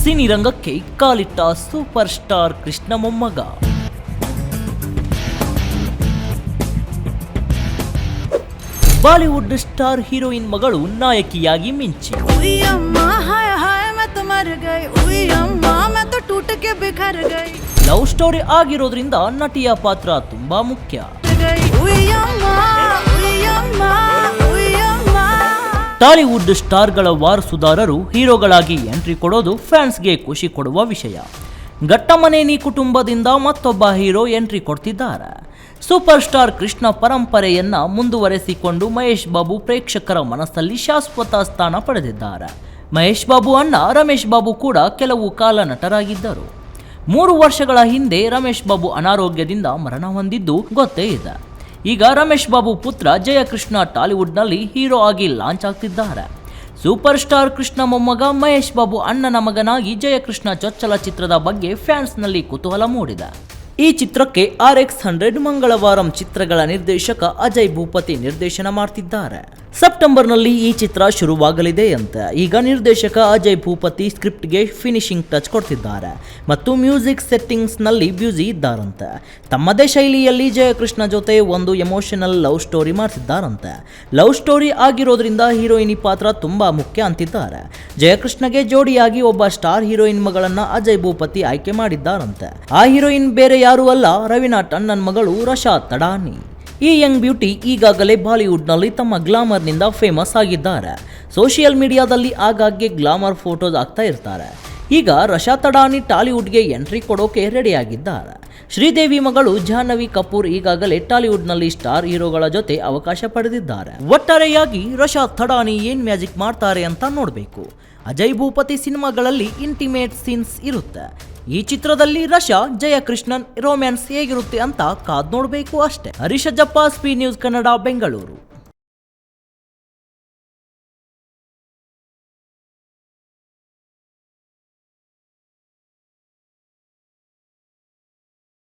ಸಿನಿರಂಗಕ್ಕೆ ಕಾಲಿಟ್ಟ super star Krishna ಮೊಮ್ಮಗ. Bollywood star heroine ಮಗಳು ನಾಯಕಿಯಾಗಿ ಮಿಂಚಿ. ಲವ್ ಸ್ಟೋರಿ ಆಗಿರೋದ್ರಿಂದ ನಟಿಯ ಪಾತ್ರ ತುಂಬಾ ಮುಖ್ಯ. ಟಾಲಿವುಡ್ ಸ್ಟಾರ್ಗಳ ವಾರಸುದಾರರು ಹೀರೋಗಳಾಗಿ ಎಂಟ್ರಿ ಕೊಡೋದು ಫ್ಯಾನ್ಸ್ಗೆ ಖುಷಿ ಕೊಡುವ ವಿಷಯ. ಗಟ್ಟಮನೇನಿ ಕುಟುಂಬದಿಂದ ಮತ್ತೊಬ್ಬ ಹೀರೋ ಎಂಟ್ರಿ ಕೊಡ್ತಿದ್ದಾರೆ. ಸೂಪರ್ ಸ್ಟಾರ್ ಕೃಷ್ಣ ಪರಂಪರೆಯನ್ನ ಮುಂದುವರೆಸಿಕೊಂಡು ಮಹೇಶ್ ಬಾಬು ಪ್ರೇಕ್ಷಕರ ಮನಸ್ಸಲ್ಲಿ ಶಾಶ್ವತ ಸ್ಥಾನ ಪಡೆದಿದ್ದಾರೆ. ಮಹೇಶ್ ಬಾಬು ಅಣ್ಣ ರಮೇಶ್ ಬಾಬು ಕೂಡ ಕೆಲವು ಕಾಲ ನಟರಾಗಿದ್ದರು. 3 ವರ್ಷಗಳ ಹಿಂದೆ ರಮೇಶ್ ಬಾಬು ಅನಾರೋಗ್ಯದಿಂದ ಮರಣ ಹೊಂದಿದ್ದು ಗೊತ್ತೇ ಇದೆ. ಈಗ ರಮೇಶ್ ಬಾಬು ಪುತ್ರ ಜಯಕೃಷ್ಣ ಟಾಲಿವುಡ್ನಲ್ಲಿ ಹೀರೋ ಆಗಿ ಲಾಂಚ್ ಆಗ್ತಿದ್ದಾರೆ. ಸೂಪರ್ ಸ್ಟಾರ್ ಕೃಷ್ಣ ಮೊಮ್ಮಗ ಮಹೇಶ್ ಬಾಬು ಅಣ್ಣನ ಮಗನಾಗಿ ಜಯಕೃಷ್ಣ ಚೊಚ್ಚಲ ಚಿತ್ರದ ಬಗ್ಗೆ ಫ್ಯಾನ್ಸ್ನಲ್ಲಿ ಕುತೂಹಲ ಮೂಡಿದೆ. ಈ ಚಿತ್ರಕ್ಕೆ RX100 ಮಂಗಳವಾರಂ ಚಿತ್ರಗಳ ನಿರ್ದೇಶಕ ಅಜಯ್ ಭೂಪತಿ ನಿರ್ದೇಶನ ಮಾಡ್ತಿದ್ದಾರೆ. ಸೆಪ್ಟೆಂಬರ್ನಲ್ಲಿ ಈ ಚಿತ್ರ ಶುರುವಾಗಲಿದೆ ಅಂತ ಈಗ ನಿರ್ದೇಶಕ ಅಜಯ್ ಭೂಪತಿ ಸ್ಕ್ರಿಪ್ಟ್ಗೆ ಫಿನಿಶಿಂಗ್ ಟಚ್ ಕೊಡ್ತಿದ್ದಾರೆ ಮತ್ತು ಮ್ಯೂಸಿಕ್ ಸೆಟ್ಟಿಂಗ್ಸ್ನಲ್ಲಿ ಬ್ಯುಸಿ ಇದ್ದಾರಂತೆ. ತಮ್ಮದೇ ಶೈಲಿಯಲ್ಲಿ ಜಯಕೃಷ್ಣ ಜೊತೆ ಒಂದು ಎಮೋಷನಲ್ ಲವ್ ಸ್ಟೋರಿ ಮಾಡ್ತಿದ್ದಾರಂತೆ. ಲವ್ ಸ್ಟೋರಿ ಆಗಿರೋದ್ರಿಂದ ಹೀರೋಯಿನಿ ಪಾತ್ರ ತುಂಬಾ ಮುಖ್ಯ ಅಂತಿದ್ದಾರೆ. ಜಯಕೃಷ್ಣಗೆ ಜೋಡಿಯಾಗಿ ಒಬ್ಬ ಸ್ಟಾರ್ ಹೀರೋಯಿನ್ ಮಗಳನ್ನ ಅಜಯ್ ಭೂಪತಿ ಆಯ್ಕೆ ಮಾಡಿದ್ದಾರಂತೆ. ಆ ಹೀರೋಯಿನ್ ಬೇರೆ ಯಾರೂ ಅಲ್ಲ, ರವೀನಾ ಟಂಡನ್ ಮಗಳು ರಶಾ ತಡಾನಿ. ಈ ಯಂಗ್ ಬ್ಯೂಟಿ ಈಗಾಗಲೇ ಬಾಲಿವುಡ್ನಲ್ಲಿ ತಮ್ಮ ಗ್ಲಾಮರ್ನಿಂದ ಫೇಮಸ್ ಆಗಿದ್ದಾರೆ. ಸೋಷಿಯಲ್ ಮೀಡಿಯಾದಲ್ಲಿ ಆಗಾಗ್ಗೆ ಗ್ಲಾಮರ್ ಫೋಟೋಸ್ ಆಗ್ತಾ ಇರ್ತಾರೆ. ಈಗ ರಶಾ ತಡಾನಿ ಟಾಲಿವುಡ್ಗೆ ಎಂಟ್ರಿ ಕೊಡೋಕೆ ರೆಡಿಯಾಗಿದ್ದಾರೆ. ಶ್ರೀದೇವಿ ಮಗಳು ಜಾಹ್ನವಿ ಕಪೂರ್ ಈಗಾಗಲೇ ಟಾಲಿವುಡ್ನಲ್ಲಿ ಸ್ಟಾರ್ ಹೀರೋಗಳ ಜೊತೆ ಅವಕಾಶ ಪಡೆದಿದ್ದಾರೆ. ಒಟ್ಟಾರೆಯಾಗಿ ರಶಾ ತಡಾನಿ ಏನ್ ಮ್ಯಾಜಿಕ್ ಮಾಡ್ತಾರೆ ಅಂತ ನೋಡಬೇಕು. ಅಜಯ್ ಭೂಪತಿ ಸಿನಿಮಾಗಳಲ್ಲಿ ಇಂಟಿಮೇಟ್ ಸೀನ್ಸ್ ಇರುತ್ತೆ. ಈ ಚಿತ್ರದಲ್ಲಿ ರಶಾ ಜಯಕೃಷ್ಣನ್ ರೊಮ್ಯಾನ್ಸ್ ಹೇಗಿರುತ್ತೆ ಅಂತ ಕಾದ್ ನೋಡಬೇಕು ಅಷ್ಟೇ. ಹರೀಶ್ ಅಜ್ಜಪ್ಪ, ಸ್ಪೀ ನ್ಯೂಸ್ ಕನ್ನಡ, ಬೆಂಗಳೂರು.